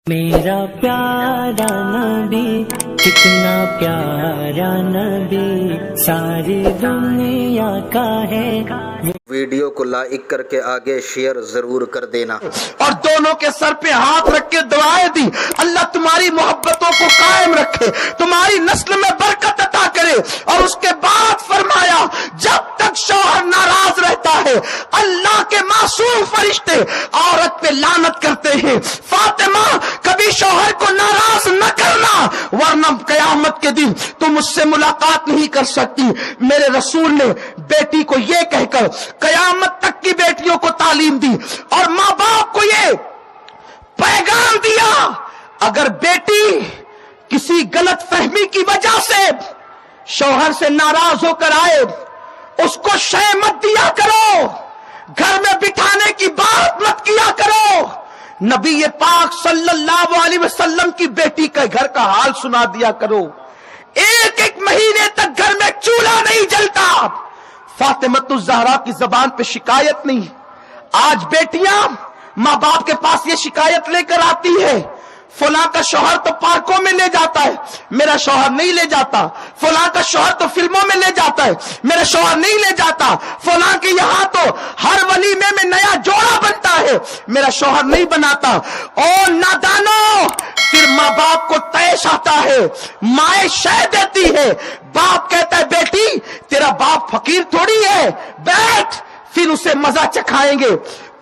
میرا پیارا نبی کتنا پیارا نبی ساری دنیا کا ہے۔ ویڈیو کو لائک کر کے آگے شیئر ضرور کر دینا، اور دونوں کے سر پہ ہاتھ رکھ کے دعائیں دی، اللہ تمہاری محبتوں کو قائم رکھے، تمہاری نسل میں برکت عطا کرے۔ اور اس کے بعد فرمایا جب تک شوہر ناراض رہتا ہے اللہ کے معصوم فرشتے عورت پہ لعنت کرتے ہیں، فاطمہ کبھی شوہر کو ناراض نہ کرنا ورنہ قیامت کے دن تم اس سے ملاقات نہیں کر سکتی۔ میرے رسول نے بیٹی کو یہ کہہ کر قیامت تک کی بیٹیوں کو تعلیم دی اور ماں باپ کو یہ پیغام دیا، اگر بیٹی کسی غلط فہمی کی وجہ سے شوہر سے ناراض ہو کر آئے اس کو شے مت دیا کرو، گھر میں بٹھانے کی بات مت کیا کرو۔ نبی پاک صلی اللہ علیہ وسلم کی بیٹی کا گھر کا حال سنا دیا کرو، ایک مہینے تک گھر میں چولہا نہیں جلتا، فاطمۃ الزہرا کی زبان پہ شکایت نہیں۔ آج بیٹیاں ماں باپ کے پاس یہ شکایت لے کر آتی ہے، فلاں کا شوہر تو پارکوں میں لے جاتا ہے میرا شوہر نہیں لے جاتا، فلاں کا شوہر تو فلموں میں لے جاتا ہے میرا شوہر نہیں لے جاتا، فلاں کے یہاں تو ہر ولیمے میں نیا جوڑا بنتا ہے میرا شوہر نہیں بناتا۔ او نادانو، پھر ماں باپ کو طیش آتا ہے، مائیں شے دیتی ہے، باپ کہتا ہے بیٹی تیرا باپ فقیر تھوڑی ہے، بیٹھ، پھر اسے مزہ چکھائیں گے،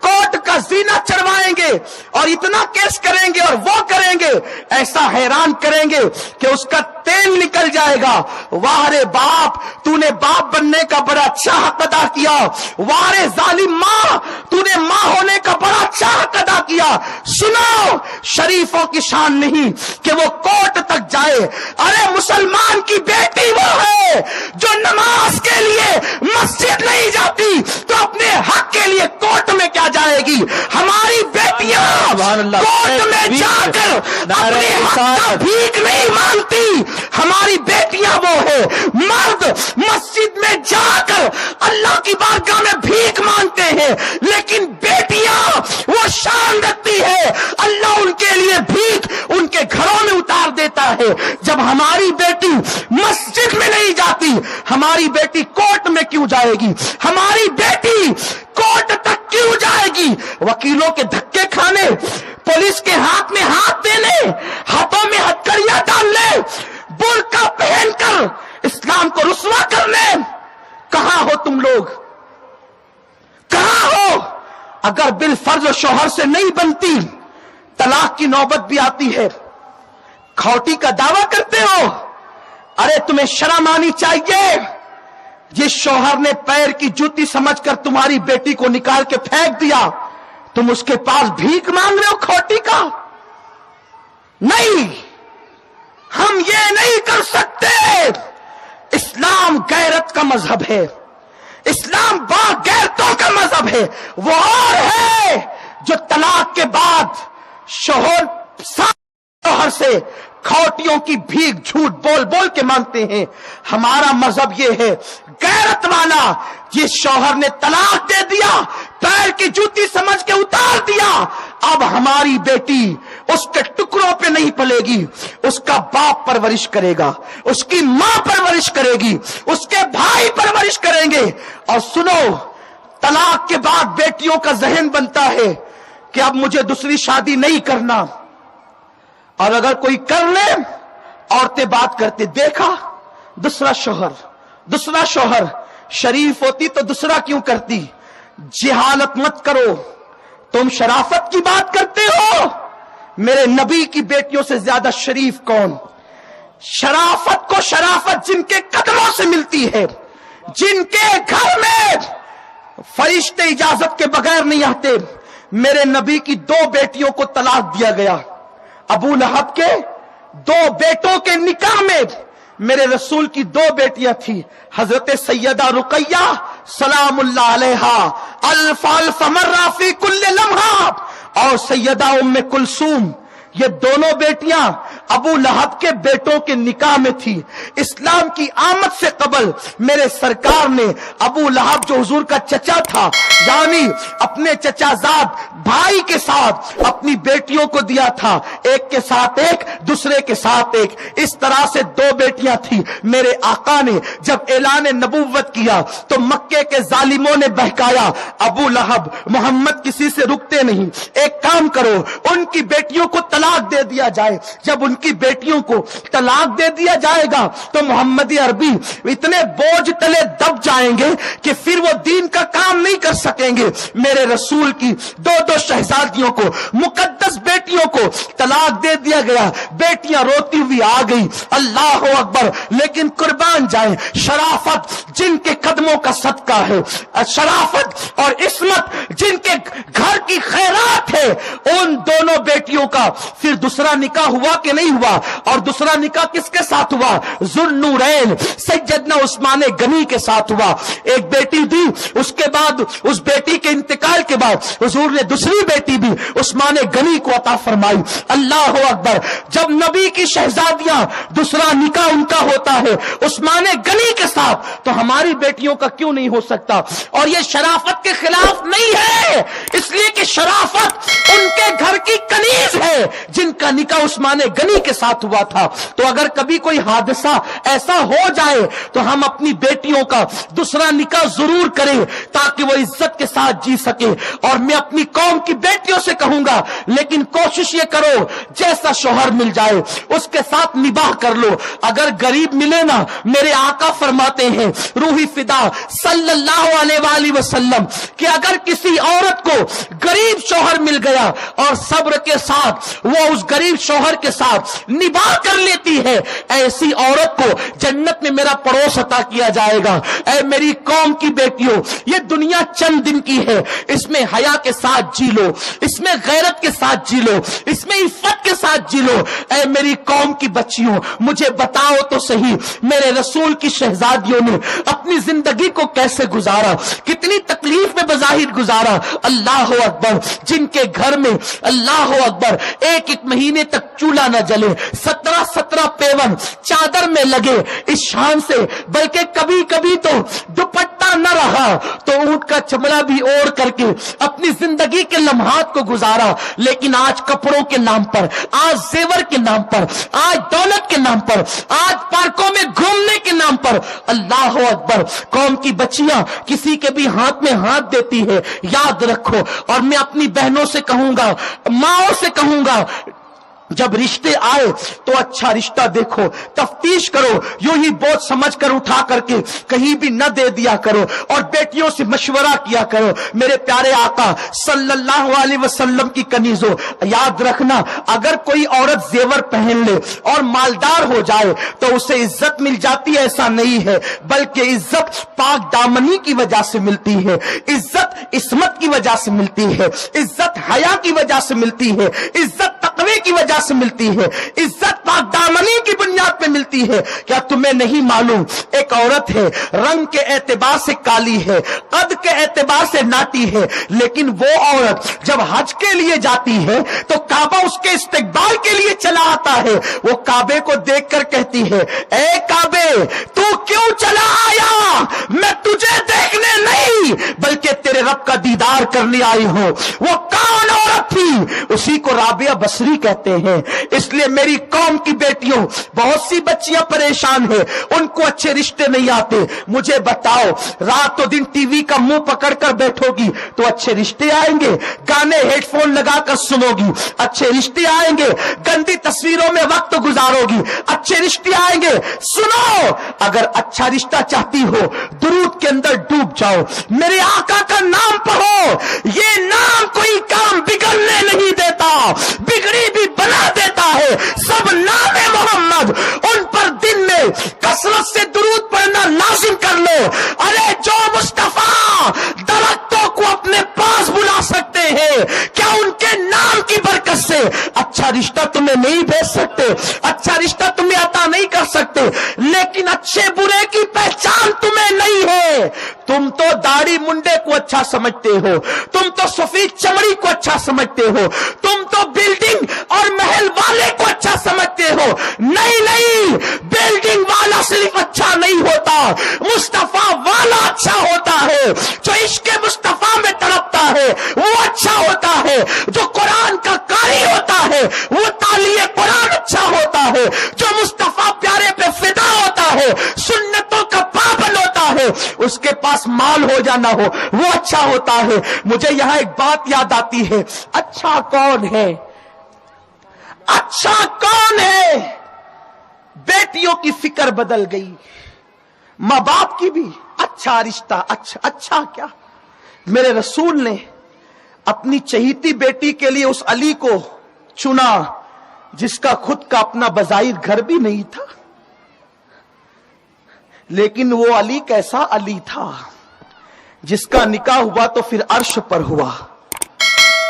کوٹ کا زینہ چڑھوائیں گے اور اتنا کیس کریں گے اور وہ کریں گے، ایسا حیران کریں گے کہ اس کا تیل نکل جائے گا۔ واہ رے باپ، تو نے باپ بننے کا بڑا اچھا حق ادا کیا، واہ رے ظالم ماں، تو نے ماں ہونے کا بڑا اچھا حق ادا کیا۔ سنو، شریفوں کی شان نہیں کہ وہ کوٹ تک جائے، ارے مسلمان کی بیٹی وہ ہے جو نماز کے لیے مسجد نہیں جاتی تو اپنے حق کے لیے کوٹ میں کیا جائے گی۔ ہماری بیٹیاں کوٹ میں جا کر اپنے حق کا بھیک نہیں مانگتی، ہماری بیٹیاں وہ ہے مرد مسجد میں جا کر اللہ کی بارگاہ میں بھیک مانگتے ہیں، لیکن بیٹیاں وہ شان رکھتی ہے اللہ ان کے لیے بھیک ان کے گھروں میں اتار دیتا ہے۔ جب ہماری بیٹی مسجد میں نہیں جاتی ہماری بیٹی کوٹ میں کیوں جائے گی؟ ہماری بیٹی کوٹ تک کیوں جائے گی؟ وکیلوں کے دھکے کھانے، پولیس کے ہاتھ میں ہاتھ دینے، ہاتھوں میں ہتھکڑیاں ڈالنے، برقع پہن کر اسلام کو رسوا کرنے؟ کہاں ہو تم لوگ؟ کہاں ہو؟ اگر بالفرض شوہر سے نہیں بنتی طلاق کی نوبت بھی آتی ہے، کھوٹی کا دعویٰ کرتے ہو، ارے تمہیں شرم آنی چاہیے۔ جس شوہر نے پیر کی جوتی سمجھ کر تمہاری بیٹی کو نکال کے پھینک دیا تم اس کے پاس بھیک مانگ رہے ہو کھوٹی کا؟ نہیں، ہم یہ نہیں کر سکتے۔ اسلام غیرت کا مذہب ہے، اسلام با غیرتوں کا مذہب ہے۔ وہ اور ہے جو طلاق کے بعد شوہر سے کھوٹیوں کی بھیک جھوٹ بول بول کے مانگتے ہیں۔ ہمارا مذہب یہ ہے غیرت والا، جس شوہر نے طلاق دے دیا پیر کی جوتی سمجھ کے اتار دیا، اب ہماری بیٹی اس کے ٹکڑوں پہ نہیں پلے گی، اس کا باپ پرورش کرے گا، اس کی ماں پرورش کرے گی، اس کے بھائی پرورش کریں گے۔ اور سنو، طلاق کے بعد بیٹیوں کا ذہن بنتا ہے کہ اب مجھے دوسری شادی نہیں کرنا، اور اگر کوئی کر لے عورتیں بات کرتے دیکھا دوسرا شوہر شریف ہوتی تو دوسرا کیوں کرتی؟ جہالت مت کرو، تم شرافت کی بات کرتے ہو، میرے نبی کی بیٹیوں سے زیادہ شریف کون؟ شرافت کو شرافت جن کے قدموں سے ملتی ہے، جن کے گھر میں فرشتے اجازت کے بغیر نہیں آتے۔ میرے نبی کی 2 بیٹیوں کو طلاق دیا گیا، ابو لہب کے 2 بیٹوں کے نکاح میں میرے رسول کی 2 بیٹیاں تھیں، حضرت سیدہ رقیہ سلام اللہ علیہا الف الف مرہ فی کل لمحہ، اور سیدہ ام کلثوم۔ یہ دونوں بیٹیاں ابو لہب کے بیٹوں کے نکاح میں تھی. اسلام کی آمد سے قبل میرے سرکار نے ابو لہب جو حضور کا چچا تھا, یعنی اپنے چچا زاد بھائی کے ساتھ اپنی بیٹیوں کو دیا تھا, ایک کے ساتھ ایک, دوسرے کے ساتھ ایک. اس طرح سے 2 بیٹیاں تھی. میرے آقا نے جب اعلان نبوت کیا تو مکے کے ظالموں نے بہکایا, ابو لہب محمد کسی سے رکتے نہیں, ایک کام کرو ان کی بیٹیوں کو طلاق دے دیا جائے. جب ان کی بیٹیوں کو طلاق دے دیا جائے گا تو محمد عربی اتنے بوجھ تلے دب جائیں گے کہ پھر وہ دین کا کام نہیں کر سکیں گے. میرے رسول کی 2 شہزادیوں کو, مقدس بیٹیوں کو طلاق دے دیا گیا. بیٹیاں روتی ہوئی آ گئی, اللہ اکبر. لیکن قربان جائیں, شرافت جن کے قدموں کا صدقہ ہے, شرافت اور عصمت جن کے گھر کی خیرات ہے, ان دونوں بیٹیوں کا پھر دوسرا نکاح ہوا کہ نہیں ہوا؟ اور دوسرا نکاح کس کے ساتھ ہوا؟ ذوالنورین سیدنا عثمان غنی کے ساتھ ہوا. ایک بیٹی دی, اس کے بعد اس بیٹی کے انتقال کے بعد حضور نے دوسری بیٹی بھی عثمان غنی کو عطا فرمائی. اللہ اکبر. جب نبی کی شہزادیاں دوسرا نکاح ان کا ہوتا ہے عثمان غنی کے ساتھ, تو ہماری بیٹیوں کا کیوں نہیں ہو سکتا؟ اور یہ شرافت کے خلاف نہیں ہے, اس لیے کہ شرافت ان کے گھر کی کنیز ہے جن کا نکاح عثمان غنی کے ساتھ ہوا تھا. تو اگر کبھی کوئی حادثہ ایسا ہو جائے تو ہم اپنی بیٹیوں کا دوسرا نکاح ضرور کریں تاکہ وہ عزت کے ساتھ جی سکے. اور میں اپنی قوم کی بیٹیوں سے کہوں گا, لیکن کوشش یہ کرو جیسا شوہر مل جائے اس کے ساتھ نباہ کر لو. اگر غریب ملے نا, میرے آقا فرماتے ہیں روحی فدا صلی اللہ علیہ وآلہ وسلم کہ اگر کسی عورت کو غریب شوہر مل گیا اور صبر کے ساتھ وہ اس غریب شوہر کے ساتھ نباہ کر لیتی ہے, ایسی عورت کو جنت میں میرا پڑوس عطا کیا جائے گا. اے میری قوم کی بیٹیوں, یہ دنیا چند دن کی ہے, اس میں حیا کے ساتھ جی لو, اس میں غیرت کے ساتھ جی لو, اس میں عفت کے ساتھ جی لو. اے میری قوم کی بچیوں, مجھے بتاؤ تو صحیح, میرے رسول کی شہزادیوں نے اپنی زندگی کو کیسے گزارا, کتنی تکلیف میں بظاہر گزارا. اللہ اکبر. جن کے گھر میں اللہ اکبر 1 مہینے تک چولہا نہ جلے, 17 پیون چادر میں لگے, اس شان سے, بلکہ کبھی کبھی تو دوپٹہ نہ رہا تو اونٹ کا چمڑا بھی اوڑھ کر کے اپنی زندگی کے لمحات کو گزارا. لیکن آج کپڑوں کے نام پر, آج زیور کے نام پر, آج دولت کے نام پر, آج پارکوں میں گھومنے کے نام پر, اللہ اکبر, قوم کی بچیاں کسی کے بھی ہاتھ میں ہاتھ دیتی ہے. یاد رکھو. اور میں اپنی بہنوں سے کہوں گا, ماؤں سے کہوں گا, جب رشتے آئے تو اچھا رشتہ دیکھو, تفتیش کرو, یوں ہی بوجھ سمجھ کر اٹھا کر کے کہیں بھی نہ دے دیا کرو. اور بیٹیوں سے مشورہ کیا کرو. میرے پیارے آقا صلی اللہ علیہ وسلم کی کنیزوں, یاد رکھنا, اگر کوئی عورت زیور پہن لے اور مالدار ہو جائے تو اسے عزت مل جاتی ہے, ایسا نہیں ہے, بلکہ عزت پاک دامنی کی وجہ سے ملتی ہے, عزت عصمت کی وجہ سے ملتی ہے, عزت حیا کی وجہ سے ملتی ہے, عزت تقوی کی وجہ سے ملتی ہے, عزت پاک دامنی کی بنیاد پہ ملتی ہے. کیا تمہیں نہیں معلوم, ایک عورت ہے, رنگ کے اعتبار سے کالی ہے, قد کے اعتبار سے ناٹی ہے, لیکن وہ عورت جب حج کے لیے جاتی ہے تو کعبہ اس کے استقبال کے لیے چلا آتا ہے. وہ کعبے کو دیکھ کر کہتی ہے, اے کعبے تو کیوں چلا آیا؟ میں تجھے دیکھنے نہیں بلکہ تیرے رب کا دیدار کرنے آئی ہوں. وہ کون عورت تھی؟ اسی کو رابعہ بصری کہتے ہیں. اس لیے میری قوم کی بیٹیوں, بہت سی بچیاں پریشان ہیں, ان کو اچھے رشتے نہیں آتے. مجھے بتاؤ, رات و دن ٹی وی کا منہ پکڑ کر بیٹھو گی تو اچھے رشتے آئیں گے؟ گانے ہیڈ فون لگا کر سنو گی, اچھے رشتے آئیں گے؟ گندی تصویروں میں وقت گزارو گی, اچھے رشتے آئیں گے؟ سنو, اگر اچھا رشتہ چاہتی ہو درود کے اندر ڈوب جاؤ, میرے آقا کا نام پڑھو. یہ نام کوئی کام بگڑنے نہیں دیتا, بگڑی بھی بنا دیتا ہے. سب نام محمد, ان پر دن میں کثرت سے درود پڑھنا لازم کر لو. ارے جو مصطفیٰ درختوں کو اپنے پاس بلا سکتے ہیں, کیا ان کے نام کی برکت سے اچھا رشتہ تمہیں نہیں بھیج سکتے, اچھا رشتہ تمہیں عطا نہیں کر سکتے؟ لیکن اچھے برے کی پہچان تمہیں نہیں ہے. تم تو داڑھی منڈے کو اچھا سمجھتے ہو, تم تو سفید چمڑی کو اچھا سمجھتے ہو, تم تو بلڈنگ اور محل والے کو اچھا سمجھتے ہو, مصطفیٰ والا اچھا ہوتا ہے، جو عشق مصطفیٰ میں تڑپتا ہے وہ اچھا ہوتا ہے، جو قرآن کا قاری ہوتا ہے وہ تالی قرآن اچھا ہوتا ہے، جو مصطفیٰ پیارے پہ فدا ہوتا ہے، سنتوں کا پابند ہوتا ہے، اس کے پاس مال ہو یا نہ ہو وہ اچھا ہوتا ہے۔ مجھے یہاں ایک بات یاد آتی ہے، اچھا کون ہے؟ اچھا کون ہے؟ بیٹیوں کی فکر بدل گئی، ماں باپ کی بھی۔ اچھا رشتہ، اچھا کیا؟ میرے رسول نے اپنی چہیتی بیٹی کے لیے اس علی کو چنا جس کا خود کا اپنا بظاہر گھر بھی نہیں تھا، لیکن وہ علی کیسا علی تھا جس کا نکاح ہوا تو پھر عرش پر ہوا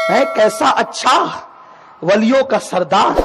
ہے، کیسا اچھا ولیوں کا سردار۔